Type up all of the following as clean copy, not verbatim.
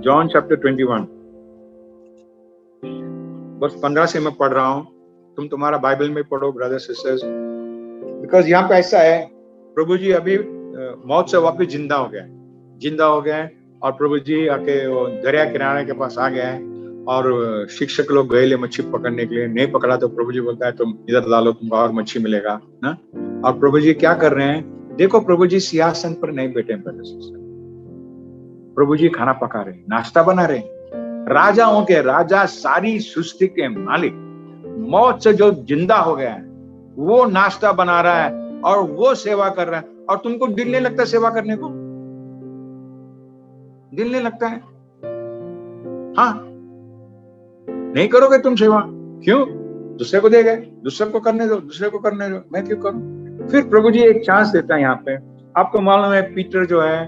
John chapter 21 बस 15 से मैं पढ़ रहा हूँ, तुम तुम्हारा बाइबल में पढ़ो ब्रदर सिस्टर्स, बिकॉज यहाँ पे ऐसा है, प्रभु जी अभी मौत से वापस जिंदा हो गए और प्रभु जी आके दरिया किनारे के पास आ गए और शिक्षक लोग गए मच्छी पकड़ने के लिए, नहीं पकड़ा तो प्रभु जी बोलता है तुम इधर डालो, तुमको और मच्छी मिलेगा ना। और प्रभु जी क्या कर रहे हैं, देखो प्रभु जी सिंहासन पर नहीं बैठे, प्रभु जी खाना पका रहे, नाश्ता बना रहे, राजाओं के राजा, सारी सृष्टि के मालिक, मौत से जो जिंदा हो गया है वो नाश्ता बना रहा है और वो सेवा कर रहा है, और तुमको दिल नहीं लगता सेवा करने को? दिल नहीं लगता है? हाँ, नहीं करोगे तुम सेवा, क्यों? दूसरे को दे गए, दूसरे को करने दो, मैं क्यों करूं? फिर प्रभु जी एक चांस देता है यहाँ पे। आपको मालूम है पीटर जो है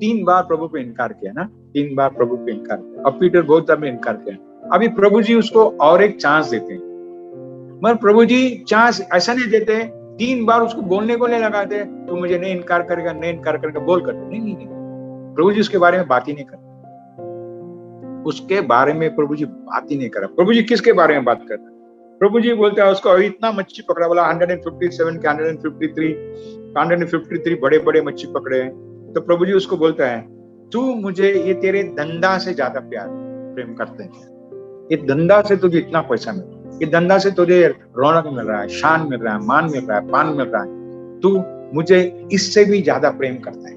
3 बार प्रभु पे इनकार किया ना, 3 बार प्रभु पे इनकार किया, और पीटर बहुत दफे इनकार किया। अभी प्रभु जी उसको और एक चांस देते हैं, मगर प्रभु जी चांस ऐसा नहीं देते 3 बार उसको बोलने को नहीं लगाते, तू मुझे नहीं इनकार करेगा, बोल कर, नहीं, प्रभु जी उसके बारे में बात ही नहीं करते, उसके बारे में प्रभु जी बात ही नहीं कर रहा। प्रभु जी किसके बारे में बात कर रहे हैं? प्रभु जी बोलते हैं उसको इतना मच्छी पकड़ा, बोला 157 के 153 बड़े बड़े मच्छी पकड़े हैं। तो प्रभु जी उसको बोलता है, तू मुझे, ये तेरे धंधा से ज्यादा प्रेम करते हैं, ये धंधा से तुझे इतना पैसा मिल रहा है, ये धंधा से तुझे रौनक मिल रहा है, शान मिल रहा है, मान मिल रहा है, पान मिल रहा है, तू मुझे इससे भी ज्यादा प्रेम करता है,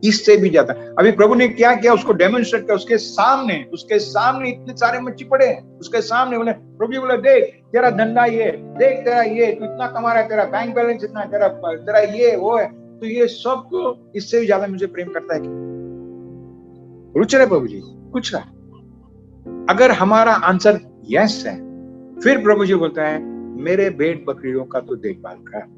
इससे भी ज्यादा। अभी प्रभु ने क्या किया, उसको डेमोन्स्ट्रेट किया, उसके सामने इतने सारे मच्छी पड़े हैं, उसके सामने बोले, प्रभु जी बोले, देख तेरा धंधा ये, देख तेरा ये, तू इतना कमा रहा है, तेरा बैंक बैलेंस इतना, तेरा ये वो है, तो ये सब को इससे भी ज्यादा मुझे प्रेम करता है क्या? रुच रहे प्रभु जी? कुछ रहा। अगर हमारा आंसर यस है, फिर प्रभु जी बोलता है, मेरे भेड़ बकरियों का तो देखभाल कर।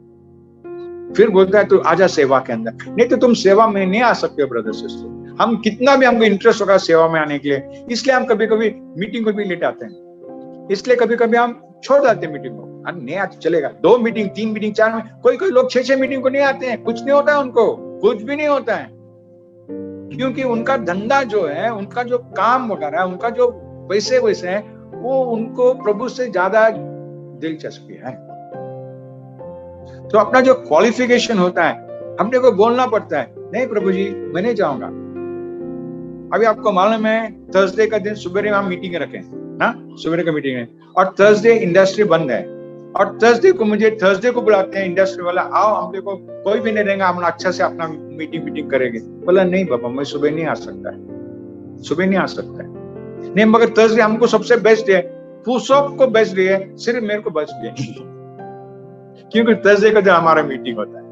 फिर बोलता है तू आजा सेवा के अंदर, नहीं तो तुम सेवा में नहीं आ सकते हो ब्रदर सिस्टर। हम कितना भी हमको इंटरेस्ट होगा सेवा में आने के लिए, इसलिए हम कभी कभी मीटिंग को भी लेट आते हैं, इसलिए कभी कभी हम छोड़ देते हैं मीटिंग को, नहीं आज चलेगा, 2 मीटिंग 3 मीटिंग 4 में, कोई लोग 6 मीटिंग को नहीं आते हैं, कुछ नहीं होता है उनको, कुछ भी नहीं होता है, क्योंकि उनका धंधा जो है, उनका जो काम वगैरह है, उनका जो पैसे वैसे है, वो उनको प्रभु से ज्यादा दिलचस्पी है। तो अपना जो क्वालिफिकेशन होता है, हमने को बोलना पड़ता है, नहीं प्रभु जी मैं नहीं जाऊंगा। अभी आपको मालूम है थर्सडे का दिन सुबह हम मीटिंग रखें ना, सुबह का मीटिंग है, और थर्सडे इंडस्ट्री बंद है, और थर्सडे को बुलाते हैं इंडस्ट्री वाला, आओ हम देखो कोई भी नहीं रहेगा, हम अच्छा से अपना मीटिंग करेंगे। बोला नहीं बाबा मैं सुबह नहीं आ सकता है, नहीं, मगर थर्सडे हमको सबसे बेस्ट है, सबको बेस्ट डे है, सिर्फ मेरे को बेस्ट डे क्योंकि थर्सडे का जो हमारा मीटिंग होता है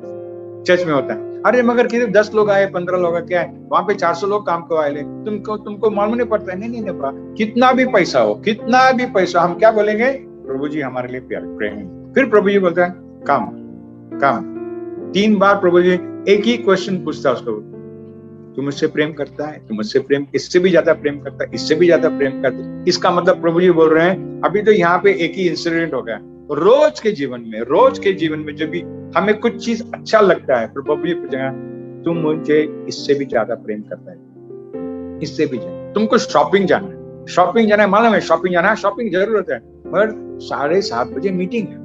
चर्च में होता है। अरे मगर किसी 10 लोग आए, 15 लोग आए, क्या है वहां पे 400 लोग काम को आए, तुमको मालूम नहीं पड़ता है? नहीं कितना भी पैसा हो, हम क्या बोलेंगे, प्रभु जी हमारे लिए प्यार प्रेम। फिर प्रभु जी बोलता है काम 3 बार प्रभु जी एक ही क्वेश्चन पूछता है उसको, तू मुझसे प्रेम करता है? तू मुझसे प्रेम, इससे भी ज्यादा प्रेम करता है, इससे भी ज्यादा प्रेम करता है। इसका मतलब प्रभु जी बोल रहे हैं, अभी तो यहाँ पे एक ही इंसिडेंट हो गया, रोज के जीवन में जब भी हमें कुछ चीज अच्छा लगता है, प्रभु जी पूछेगा तुम मुझे इससे भी ज्यादा प्रेम करता है, इससे भी ज्यादा। तुमको शॉपिंग जाना है, मालूम है शॉपिंग जाना है, शॉपिंग जरूरत है, मगर 7:30 बजे मीटिंग है,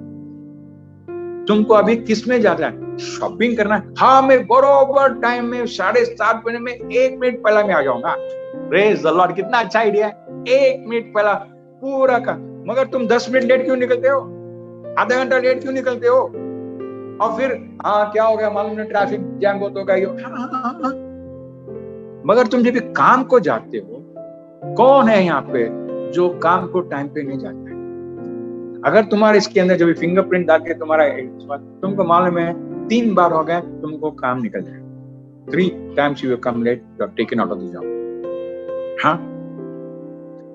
तुमको अभी किस में जाना है? शॉपिंग करना है। हाँ मैं बरोबर टाइम में 7:30 बजे में 1 मिनट पहला मैं आ जाऊंगा। प्रेज द लॉर्ड, कितना अच्छा आइडिया है, 1 मिनट पहला पूरा का। मगर तुम 10 मिनट लेट क्यों निकलते हो, आधा घंटा लेट क्यों निकलते हो? और फिर हाँ क्या हो गया मालूम नहीं, ट्रैफिक जैम बहुत हो गया। हाँ। मगर तुम जब काम को जाते हो, कौन है यहाँ पे जो काम को टाइम पे नहीं जाता है? अगर तुम्हारे इसके अंदर जब फिंगरप्रिंट डाल के तुम्हारा, तुमको मालूम है 3 बार हो गया तुमको काम निकल जाए, 3 times you have come late, you have taken out of the job. हाँ,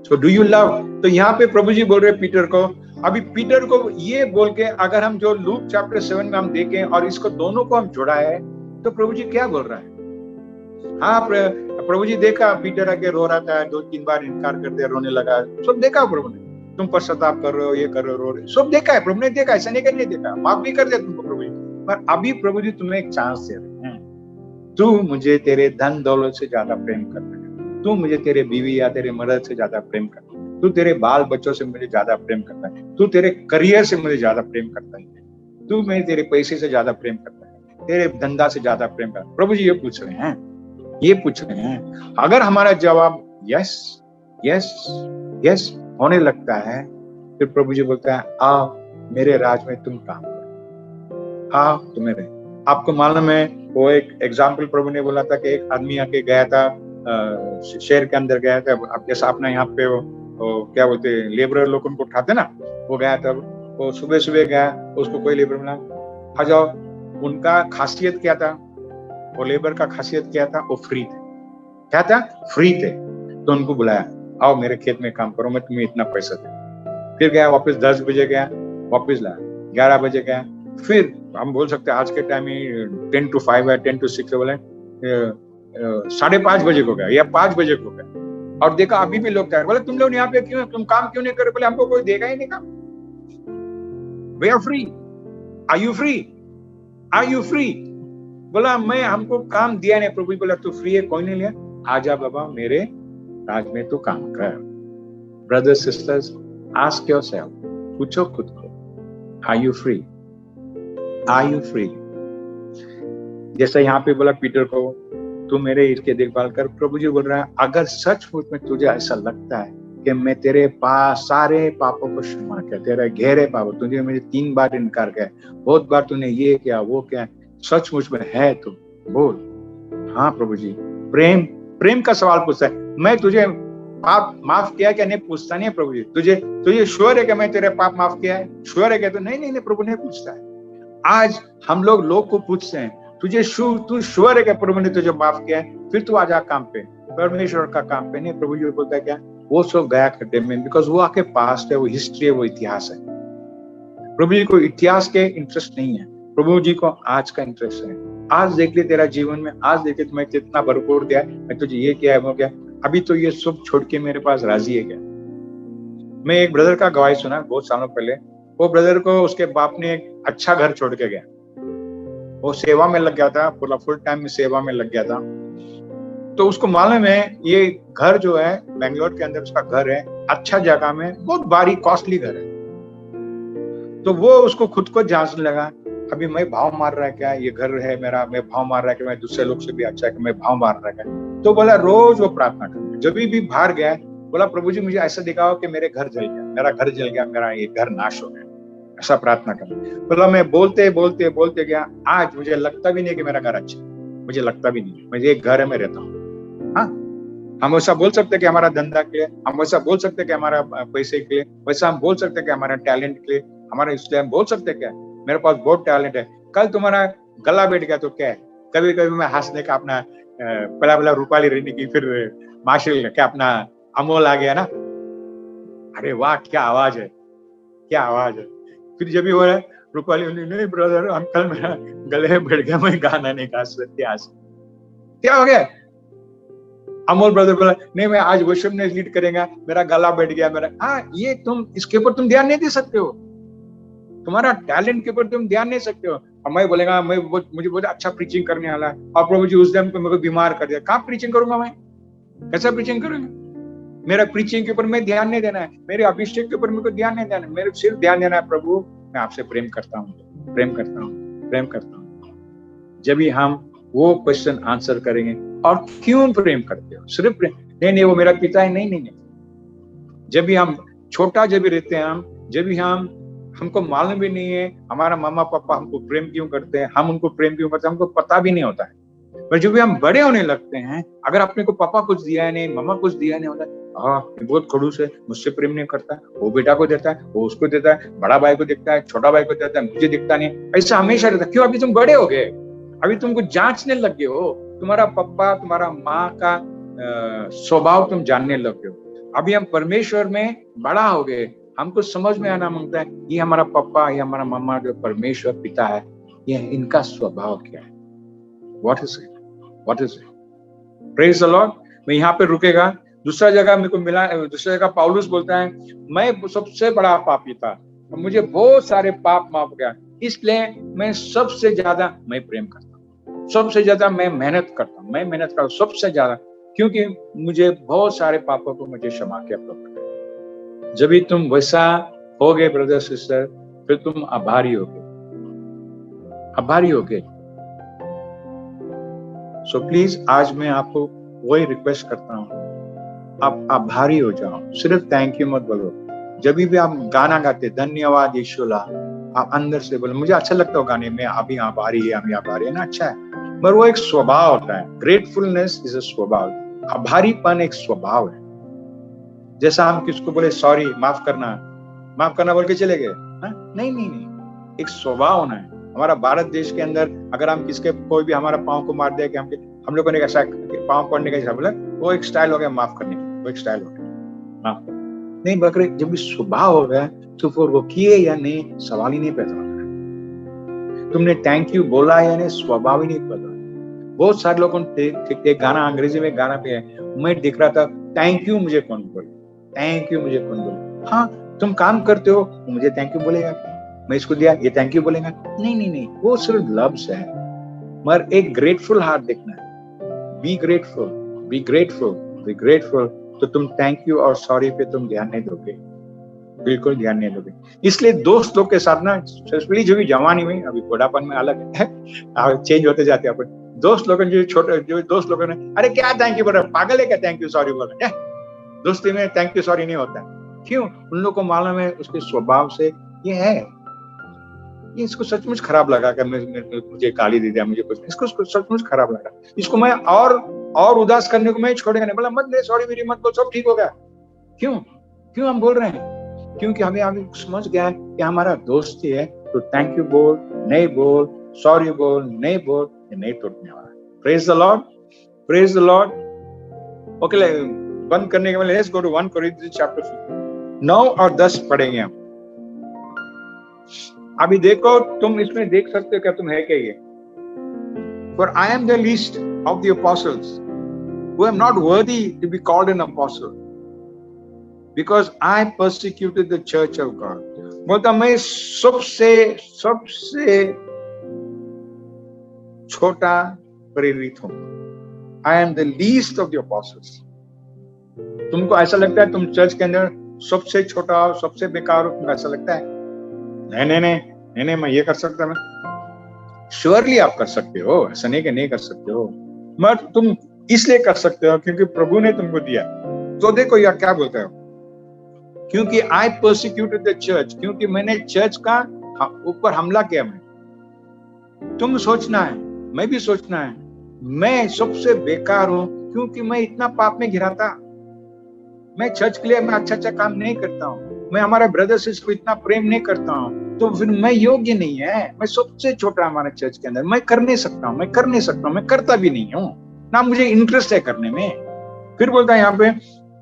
so do you love? तो यहाँ पे प्रभु जी बोल रहे पीटर को, अभी पीटर को ये बोल के, अगर हम जो लूक चैप्टर 7 में हम देखें और इसको दोनों को हम जोड़ाए, तो प्रभु जी क्या बोल रहा है? हाँ प्रभु जी देखा पीटर आके रो रहा था, 2-3 बार इनकार कर दिया, रोने लगा, सब देखा प्रभु ने, तुम पश्चाताप कर रहे हो, ये कर रहे हो, रो रहे, सब देखा है प्रभु ने, देखा, ऐसा नहीं कर नहीं देखा, माफ भी कर दिया तुमको प्रभु जी। पर अभी प्रभु जी तुम्हें एक चांस दे रहे हैं, तू मुझे तेरे धन दौलत से ज्यादा प्रेम करता है, तू मुझे तेरे बीवी या तेरे मर्द से ज्यादा प्रेम करता है, तू तेरे बाल बच्चों से मुझे ज्यादा प्रेम करता है, तू तेरे करियर से मुझे ज्यादा प्रेम करता है, तू मेरे तेरे पैसे से ज्यादा प्रेम करता है, तेरे धंधा से ज्यादा प्रेम करता है। प्रभु जी ये पूछ रहे हैं, ये पूछ रहे हैं। अगर हमारा जवाब यस यस यस होने लगता है, फिर प्रभु जी बोलता है आओ मेरे राज में तुम काम करो, आओ तुम्हें रहे। आपको मालूम है वो एक एग्जाम्पल प्रभु ने बोला था कि एक आदमी आके गया था, शहर के अंदर गया था, अब जैसा अपना यहाँ पे वो क्या बोलते लेबरर लोग उनको उठाते ना, वो गया था, वो सुबह सुबह गया, उसको कोई लेबर मिला, आ जाओ। उनका खासियत क्या था, वो लेबर का खासियत क्या था, वो फ्री थे। क्या था? फ्री थे। तो उनको बुलाया, आओ मेरे खेत में काम करो, मैं तुम्हें इतना पैसा दूं। फिर गया वापस 10 बजे गया, वापस लाया 11 बजे गया, फिर हम बोल सकते हैं आज के टाइम में 10 to 5 है, 10 to 6 है, बोले 5:30 बजे को गया या 5 बजे को गया, और देखा अभी भी लोग तैयार। बोले तुम लोग यहाँ पे क्यों, तुम काम क्यों नहीं कर रहे? बोले हमको कोई देगा ही नहीं काम। We are free, are you free, are you free? बोला मैं, हमको काम दिया नहीं। प्रभु बोला तू फ्री है, कोई नहीं लिया, आजा बाबा मेरे राज में तू काम कर। ब्रदर्स सिस्टर्स, आस्क योरसेल्फ, पूछो खुद को, are you free, are you free? जैसा यहाँ पे बोला पीटर को, तू मेरे इसके देखभाल कर। प्रभु जी बोल रहा है अगर सचमुच में तुझे ऐसा लगता है कि मैं तेरे पास सारे पापों को क्षमा किया, तेरे गहरे पापों, तुझे मुझे 3 बार इनकार किया, बहुत बार तूने ये किया वो किया, सचमुच में है तो बोल। हाँ प्रभु जी, प्रेम, प्रेम का सवाल पूछता है। मैं तुझे पाप माफ किया क्या नहीं पूछता नहीं है प्रभु जी। तुझे श्योर है कि मैं तेरे पाप माफ किया है? श्योर है क्या? तो नहीं, प्रभु नहीं पूछता है। आज हम लोग को पूछते हैं, तू श्योर है कि प्रभु ने तुझे माफ किया है? फिर तू आजा काम पे, परमेश्वर का काम पे। नहीं, प्रभु जी बोलता है क्या, वो सब गया खड्डे में, बिकॉज वो आके पास्ट है, वो हिस्ट्री है, वो इतिहास है। प्रभु जी को इतिहास के इंटरेस्ट नहीं है, प्रभु जी को आज का इंटरेस्ट है। आज देख ले तेरा जीवन में, आज देख ले तुम्हें कितना भरपूर दिया, मैं तुझे ये किया है वो क्या, अभी तो ये सब छोड़ के मेरे पास राजी है क्या? मैं एक ब्रदर का गवाही सुना बहुत सालों पहले। वो ब्रदर को उसके बाप ने एक अच्छा घर छोड़ के गया, वो सेवा में लग गया था, पूरा फुल टाइम में सेवा में लग गया था। तो उसको मालूम है ये घर जो है बेंगलोर के अंदर उसका घर है, अच्छा जगह में, बहुत भारी कॉस्टली घर है। तो वो उसको खुद को जांचने लगा, अभी मैं भाव मार रहा है क्या, ये घर है मेरा, मैं भाव मार रहा है कि मैं दूसरे लोग से भी अच्छा है कि मैं भाव मार रहा है क्या? तो बोला रोज वो प्रार्थना कर, जब भी बाहर गया बोला प्रभु जी मुझे ऐसा दिखाओ कि मेरे घर जल गया, मेरा घर जल गया, मेरा ये घर नाश हो गया, ऐसा प्रार्थना कर। बोला मैं बोलते बोलते बोलते गया, आज मुझे लगता भी नहीं कि मेरा घर अच्छा, मुझे लगता भी नहीं, मुझे एक घर है, मैं रहता हूँ। हाँ, हम वैसा बोल सकते कि हमारा धंधा के लिए, हम वैसा बोल सकते कि हमारा पैसे के लिए, वैसा हम बोल सकते कि हमारा टैलेंट के लिए, हमारा इसलिए हम बोल सकते क्या मेरे पास बहुत टैलेंट है। कल तुम्हारा गला बैठ गया तो क्या है? कभी कभी मैं हंसने का अपना पहला रूपाली रहने की, फिर मार्शल क्या अपना अमोल आ गया ना, अरे वाह क्या आवाज है, क्या आवाज है। फिर जब भी हो रहा है रूपाली, नहीं ब्रदर अंकल मेरा गले में बैठ गया, मैं गाना नहीं गा सकती आज। क्या हो गया? अमोल ब्रदर बोला नहीं मैं आज वर्शिप ने लीड करेगा, मेरा गला बैठ गया मेरा। हाँ, ये तुम इसके ऊपर तुम ध्यान नहीं दे सकते हो, तुम्हारा टैलेंट के ऊपर तुम ध्यान नहीं सकते हो। और मैं बोलेगा मुझे बहुत अच्छा प्रीचिंग करने वाला है, और प्रभु जी उस दिन पे मेरे को बीमार कर दिया, कहाँ प्रीचिंग करूंगा मैं? कैसा प्रीचिंग करूंगा? मेरा प्रीचिंग के ऊपर मैं ध्यान नहीं देना है, मेरे अभिषेक के ऊपर मेरे को ध्यान नहीं देना है, मेरे सिर्फ ध्यान देना है प्रभु मैं आपसे प्रेम करता हूँ, प्रेम करता हूँ, प्रेम करता हूँ। जब भी हम वो क्वेश्चन आंसर करेंगे, और क्यों प्रेम करते हो, सिर्फ प्रेम नहीं वो मेरा पिता है, नहीं। जब भी हम छोटा जब भी रहते हैं, जब भी हमको मालूम भी नहीं है हमारा मामा पापा हमको प्रेम क्यों करते हैं, हम उनको प्रेम क्यों करते हैं, हमको पता भी नहीं होता है। पर जब भी हम बड़े होने लगते हैं, अगर अपने को पापा कुछ दिया है नहीं, मामा कुछ दिया नहीं होता, बहुत खड़ूस है, मुझसे प्रेम नहीं करता, वो बेटा को देता है, वो उसको देता है, बड़ा भाई को देखता है, छोटा भाई को देता है, मुझे दिखता नहीं, ऐसा हमेशा रहता। क्यों? अभी तुम बड़े हो गए, अभी तुमको जांचने लग गए हो, तुम्हारा पापा तुम्हारा माँ का स्वभाव तुम जानने लग गए हो। अभी हम परमेश्वर में बड़ा हो गए, हमको समझ में आना मांगता है ये हमारा पापा, ये हमारा मामा जो परमेश्वर पिता है, ये इनका स्वभाव क्या है, what is it, what is it. Praise the Lord. मैं यहाँ पे रुकेगा, दूसरा जगह मेरे को मिला, दूसरा जगह पौलुस बोलता है मैं सबसे बड़ा पापी था, मुझे बहुत सारे पाप माफ गया, इसलिए मैं सबसे ज्यादा मैं प्रेम करता हूँ, सबसे ज्यादा मैं मेहनत करता हूँ, सबसे ज्यादा। क्योंकि मुझे बहुत सारे पापों को मुझे क्षमा किया प्रभु ने। जब भी तुम वैसा हो गए ब्रदर सिस्टर, फिर तुम आभारी हो गए, आभारी हो गए। सो प्लीज आज मैं आपको वही रिक्वेस्ट करता हूँ, आप आभारी हो जाओ, सिर्फ थैंक यू मत बोलो। जब भी आप गाना गाते धन्यवाद यीशुला, आप अंदर से बोलो। मुझे अच्छा लगता है गाने में अभी आभारी है, अभी आभारी है ना, अच्छा है, मगर वो एक स्वभाव होता है। ग्रेटफुलनेस इज अ स्वभाव, आभारीपन एक स्वभाव है। जैसा हम किसको बोले सॉरी, माफ करना बोल के चले गए, नहीं नहीं नहीं, एक स्वभाव होना है। हमारा भारत देश के अंदर अगर हम किसके कोई भी हमारा पाँव को मार दे कि हम लोगों ने ऐसा पाँव पड़ने का बोला, वो एक स्टाइल हो गया माफ करने का, वो एक स्टाइल हो गया माफ करने नहीं। बकरे जब भी स्वभाव हो गया तो फिर वो किए या नहीं सवाल ही नहीं पैदा होता। तुमने थैंक यू बोला या नहीं, स्वभाव ही नहीं पैदा। बहुत सारे लोगों ने गाना अंग्रेजी में गाना पे है, मैं देख रहा था थैंक यू मुझे कौन बोले, थैंक यू मुझे कौन बोले। हाँ तुम काम करते हो, मुझे थैंक यू बोलेगा, मैं इसको दिया ये थैंक यू बोलेगा, नहीं नहीं नहीं, वो सिर्फ लफ्ज है। मगर एक ग्रेटफुल हार्ट देखना है। Be grateful, be grateful, be grateful. तो तुम थैंक यू और सॉरी पे तुम ध्यान नहीं दोगे, बिल्कुल ध्यान नहीं दोगे। इसलिए दोस्त लोग के साथ ना, स्पेशली जो भी जवानी में, अभी बुढ़ापन में अलग है चेंज होते जाते हैं अपन। दोस्त लोगों जो छोटे जो दोस्त लोगों ने, अरे क्या थैंक यू बोल रहे, पागल है क्या थैंक यू सॉरी बोल रहे। दोस्ती में थैंक यू सॉरी नहीं होता है। क्यों? उन लोगों को मालूम है उसके स्वभाव से ये है, ये इसको सचमुच खराब लगा कि मुझे गाली दे दिया, मुझे कुछ, इसको सचमुच खराब लगा, इसको मैं और उदास करने को मैं छोड़ेगा नहीं। बोला मत ले सॉरी मेरी मत बोल, सब ठीक हो गया। क्यों हम बोल रहे हैं? क्योंकि हमें समझ गया कि हमारा दोस्त ही है, तो थैंक यू बोल, नहीं बोल, सॉरी बोल, नहीं बोल, ये नहीं टूटने वाला। Praise the Lord, praise the Lord. Okay, बंद करने के बाद लेट्स गो टू 1 कोरिन्थियंस चैप्टर 9 और 10 पढ़ेंगे हम। अभी देखो, तुम इसमें देख सकते हो क्या तुम है क्या ये। For I am the least of the apostles, who am not worthy to be called an apostle, because I persecuted the church of God. बोलता मैं सबसे छोटा प्रेरित हूं। I am the least of the apostles. तुमको ऐसा लगता है तुम चर्च के अंदर सबसे छोटा हो, सबसे बेकार हो, तुमको ऐसा लगता है? नहीं, मैं ये कर सकता, मैं श्योरली आप कर सकते हो, ऐसा नहीं कि नहीं कर सकते हो, मगर तुम इसलिए कर सकते हो क्योंकि प्रभु ने तुमको दिया। तो देखो यार क्या बोलता है, क्योंकि आई परसिक्यूटेड द चर्च, क्योंकि मैंने चर्च का ऊपर हमला किया। मैं तुम सोचना है, मैं भी सोचना है, मैं सबसे बेकार हूं क्योंकि मैं इतना पाप में घिरा था। मैं चर्च के लिए मैं अच्छा काम नहीं करता हूँ, मैं हमारे ब्रदर सिस्टर को इतना प्रेम नहीं करता हूँ, तो फिर मैं योग्य नहीं है। मैं सबसे छोटा हमारे चर्च के अंदर, मैं कर नहीं सकता हूँ, मैं करता भी नहीं हूँ ना, मुझे इंटरेस्ट है करने में। फिर बोलता है यहाँ पे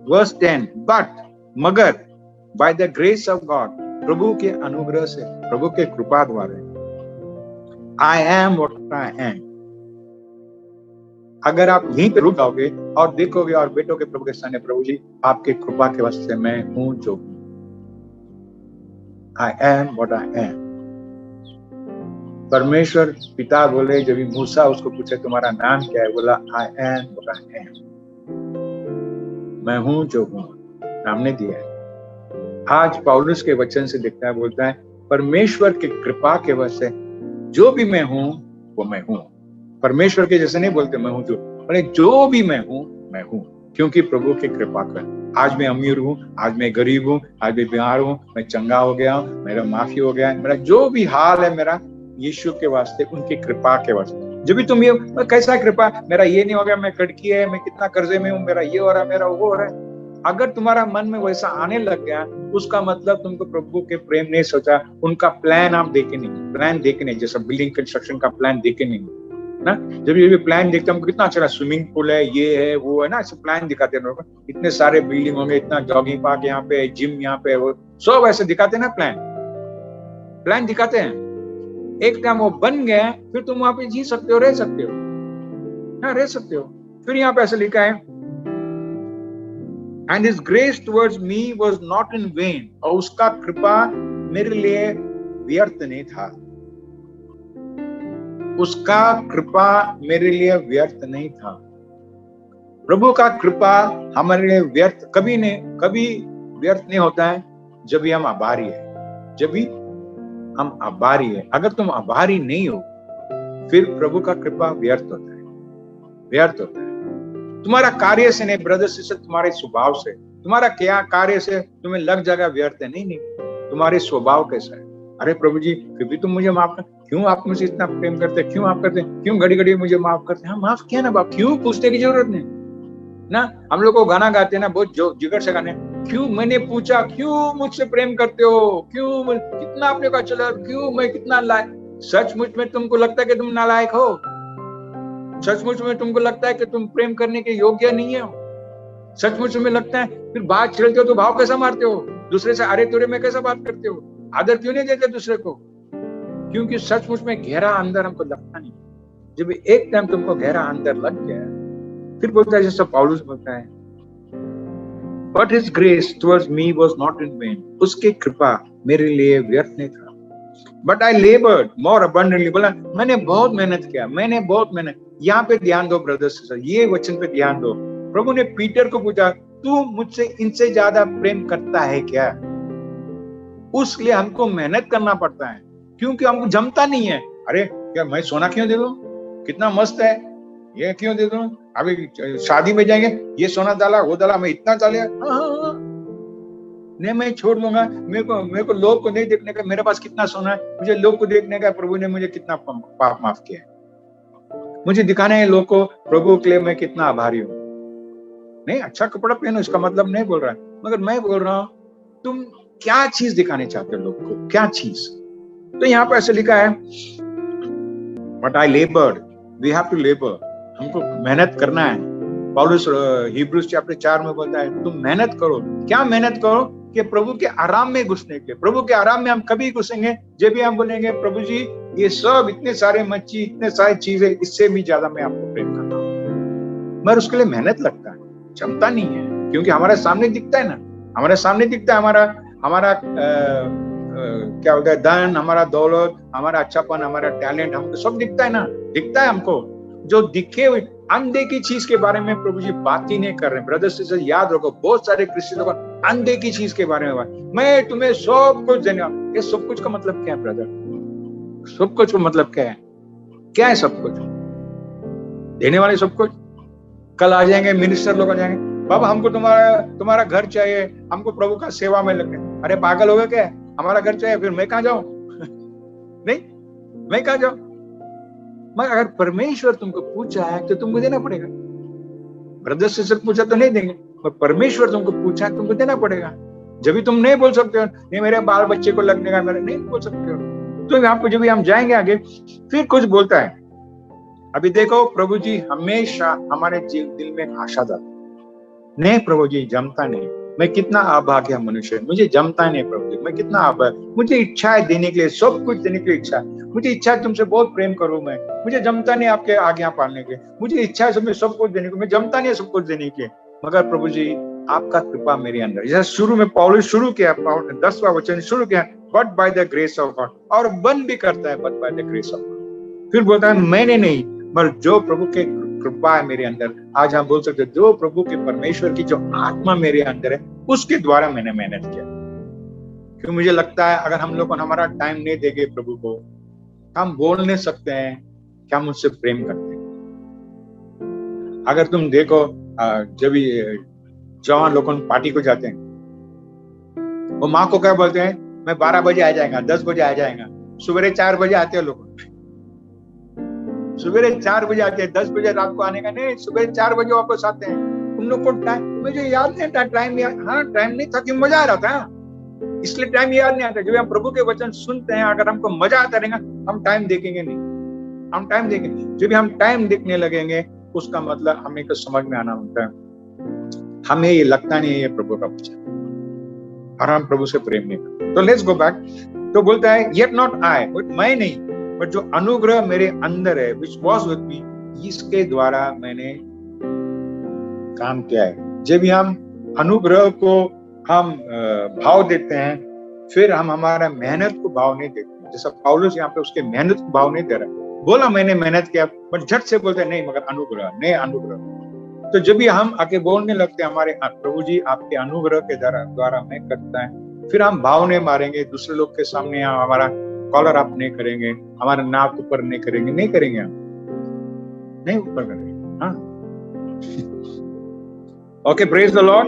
वर्स 10, बट मगर by the grace of God, प्रभु के अनुग्रह से, प्रभु के कृपा द्वारा, I am what I am. अगर आप यहीं पे रुक जाओगे और देखोगे और बैठोगे प्रभु के सामने, प्रभु जी आपके कृपा के वास्ते मैं हूं जो हूं। I am what I am. परमेश्वर पिता बोले, जब मूसा उसको पूछे तुम्हारा नाम क्या है, बोला I am what I am. मैं हूं जो हूं, नाम ने दिया है। आज पौलुस के वचन से दिखता है, बोलता है परमेश्वर की कृपा के वजह से जो भी मैं हूं वो मैं हूं। परमेश्वर के जैसे नहीं बोलते मैं हूं जो भी मैं हूं, क्योंकि प्रभु की कृपा कर। आज मैं अमीर हूँ, आज मैं गरीब हूँ, आज मैं बीमार हूँ, मैं चंगा हो गया हूँ, मेरा माफी हो गया है, मेरा जो भी हाल है मेरा यीशु के वास्ते, उनकी कृपा के वास्ते। जब भी तुम ये कैसा कृपा, मेरा ये नहीं हो गया, मैं कड़की है, मैं कितना कर्जे में हूँ, मेरा ये हो रहा है, मेरा वो हो रहा है, अगर तुम्हारा मन में वैसा आने लग गया, उसका मतलब तुमको प्रभु के प्रेम नहीं सोचा, उनका प्लान आप देखे नहीं, जैसा बिल्डिंग कंस्ट्रक्शन का प्लान देखे नहीं ना। जब ये भी प्लान देखते हमको कितना अच्छा, स्विमिंग पूल है, ये है, वो है ना, ऐसे प्लान दिखाते हैं लोग, इतने सारे बिल्डिंग होंगे, इतना जॉगिंग पार्क यहाँ पे, जिम यहाँ पे, वो सब ऐसे दिखाते हैं ना, प्लान दिखाते हैं। एक टाइम वो बन गया, फिर तुम वहां पे जी सकते हो, रह सकते हो। फिर यहाँ पे ऐसे लिखा है, and his grace towards me was not in when, और उसका कृपा मेरे लिए व्यर्थ नहीं था। उसका कृपा मेरे लिए व्यर्थ नहीं था। प्रभु का कृपा हमारे लिए कभी व्यर्थ नहीं होता है जब भी हम आभारी है, जब भी हम आभारी है। अगर तुम आभारी नहीं हो फिर प्रभु का कृपा व्यर्थ होता है, व्यर्थ होता है। तुम्हारा कार्य से नहीं ब्रदर सिस्टर, तुम्हारे स्वभाव से, तुम्हारा क्या कार्य से तुम्हें लग जाएगा व्यर्थ है, नहीं, तुम्हारे स्वभाव कैसा है। अरे प्रभु जी फिर भी तुम मुझे माफ कर, क्यों आप मुझे इतना प्रेम करते, क्यों आप करते, क्यों घड़ी घड़ी मुझे माफ करते हैं। माफ किया ना बाप, क्यों पूछने की जरूरत नहीं ना। हम लोग को गाना गाते हैं ना, बहुत जिगर से गाने, क्यों मैंने पूछा क्यों मुझसे प्रेम करते हो, क्यों कितना आपने कहा चला, क्यों मैं कितना लायक। सचमुच में तुमको लगता है कि तुम नालायक हो, सचमुच में तुमको लगता है कि तुम प्रेम करने के योग्य नहीं हो, सचमुच में लगता है, फिर बात चलते हो तो भाव कैसा मारते हो, दूसरे से अरे तुरे में कैसा बात करते हो, आदर क्यों नहीं देते दूसरे को। क्योंकि सचमुच में गहरा अंदर हमको लगता नहीं। जब एक टाइम तुमको गहरा अंदर लग गया फिर बोलता है, जैसा पौलुस बोलता है, but his grace towards me was not in when, उसकी कृपा मेरे लिए व्यर्थ नहीं था। बट आई लेबर्ड मोर अबंडेंटली, बोला मैंने बहुत मेहनत किया, मैंने बहुत मेहनत। यहाँ पे ध्यान दो ब्रदर्स सिस्टर, ये वचन पे ध्यान दो। प्रभु ने पीटर को पूछा, तू मुझसे इनसे ज्यादा प्रेम करता है क्या। उसके लिए हमको मेहनत करना पड़ता है, क्योंकि हमको जमता नहीं है। अरे क्या मैं सोना क्यों दे दूं, कितना मस्त है, ये क्यों दे दूं, अभी शादी में जाएंगे ये सोना डाला वो डाला, मैं इतना डालिया, नहीं मैं छोड़ दूंगा। मेरे को लोग को नहीं देखने का मेरे पास कितना सोना है, मुझे लोग को देखने का प्रभु ने मुझे कितना पाप माफ किया है, मुझे दिखाना है लोग को प्रभु के लिए मैं कितना आभारी हूँ। नहीं अच्छा कपड़ा पहनो इसका मतलब नहीं बोल रहा है, मगर मैं बोल रहा हूँ तुम क्या चीज दिखाने चाहते हो लोग को, क्या चीज। तो यहाँ पर ऐसे लिखा है, but I laboured, we have to labour, हमको मेहनत करना है। पौलुस हिब्रूज चैप्टर 4 में बोलता है तुम मेहनत करो। क्या मेहनत करो कि प्रभु के आराम में घुसने के। प्रभु के आराम में हम कभी घुसेंगे जब भी हम बोलेंगे प्रभु जी ये सब इतने सारे मच्छी इतने सारी चीजें, इससे भी ज्यादा मैं आपको प्रेम करता हूँ। मगर उसके लिए मेहनत लगता है, क्षमता नहीं है, क्योंकि हमारे सामने दिखता है ना, हमारे सामने दिखता है हमारा क्या होता है, धन, हमारा दौलत, हमारा अच्छापन, हमारा टैलेंट, हमको सब दिखता है ना, दिखता है हमको। जो दिखे हुए अंधे की चीज के बारे में प्रभु जी बात ही नहीं कर रहे। ब्रदर्स सिस्टर याद रखो, बहुत सारे क्रिश्चियन लोग अंधे की चीज के बारे में बात, मैं तुम्हें सब कुछ देने, ये सब कुछ का मतलब क्या है ब्रदर, सब कुछ का मतलब क्या है, क्या है सब कुछ देने वाले, सब कुछ। कल आ जाएंगे मिनिस्टर लोग आ जाएंगे, बाबा हमको तुम्हारा घर चाहिए, हमको प्रभु का सेवा में लगने। अरे पागल हो गए क्या, हमारा घर चाहिए फिर मैं कहाँ जाऊं नहीं मैं कहाँ जाऊं। मगर अगर परमेश्वर तुमको पूछा है तो तुमको देना पड़ेगा। ब्रदर सिस्टर पूछा तो नहीं देंगे, पर परमेश्वर तुमको पूछा है तुमको देना पड़ेगा। जब भी तुम नहीं बोल सकते हो नहीं मेरे बाल बच्चे को लगने का, मेरे नहीं बोल सकते हो। तो यहाँ पर जब भी हम जाएंगे आगे फिर कुछ बोलता है। अभी देखो प्रभु जी हमेशा हमारे दिल में आशा डालते, नहीं प्रभु जी जमता नहीं, मैं कितना अभाग्य मनुष्य, मुझे जमता नहीं प्रभु जी, मैं कितना अभाग्य, मुझे इच्छा है देने के लिए, सब कुछ देने की इच्छा है, मुझे इच्छा है तुमसे बहुत प्रेम करूं मैं, मुझे जमता नहीं आपके आज्ञा पालने के, मुझे इच्छा है तुम्हें सब कुछ देने को, मैं जमता नहीं सब कुछ देने के। मगर प्रभु जी आपका कृपा मेरे अंदर, जैसे शुरू में पौलुस शुरू किया, 10वां वचन शुरू किया, but by the grace of God, और बंद भी करता है but by the grace of God. फिर बोलता है मैंने नहीं, पर जो प्रभु के कृपा है मेरे अंदर। आज हम बोल सकते जो प्रभु के परमेश्वर की जो आत्मा मेरे अंदर है उसके द्वारा मैंने मेहनत किया। क्योंकि मुझे लगता है अगर हम लोग हमारा टाइम नहीं देंगे प्रभु को, हम बोल नहीं सकते हैं कि हम उससे प्रेम करते हैं। अगर तुम देखो जब जवान लोग पार्टी को जाते हैं, वो माँ को क्या बोलते हैं, मैं 12 बजे आ जाएगा, 10 बजे आ जाएगा, सवेरे 4 बजे आते हैं लोग, सवेरे 4 बजे आते हैं, 10 बजे रात को आने का नहीं, सवेरे 4 बजे वापस आते हैं। उन लोग को टाइम मुझे याद नहीं था, टाइम नहीं था कि मजा आ रहा था, इसलिए टाइम याद नहीं आता। जब हम प्रभु के वचन सुनते हैं अगर हमको मजा आता रहेगा हम टाइम देखेंगे नहीं, हम टाइम देखेंगे। जब हम टाइम देखने लगेंगे उसका मतलब हमें को समझ में आना होता है, हमें ये लगता नहीं है ये प्रभु का वचन और हम प्रभु से प्रेम नहीं करते। तो लेट्स गो बैक। तो बोलता है येट नॉट आई, मैं नहीं, बट जो अनुग्रह मेरे अंदर है which was with me, इसके द्वारा मैंने काम किया है। जब हम अनुग्रह को हम भाव देते हैं फिर हम हमारा मेहनत को भाव नहीं देते। जैसा पौलुस यहाँ पे उसके मेहनत को भाव नहीं दे रहा, बोला मैंने मेहनत किया, बट झट से बोलते नहीं मगर अनुग्रह, नहीं अनुग्रह, तो जब भी हम आके बोलने लगते हैं हमारे प्रभु जी आपके अनुग्रह के द्वारा मैं करता है, फिर हम भाव नहीं मारेंगे दूसरे लोग के सामने, हम हमारा कॉलर अप नहीं करेंगे, हमारा नाक ऊपर नहीं करेंगे, हम नहीं ऊपर करेंगे। हाँ, ओके, प्रेज द लॉर्ड।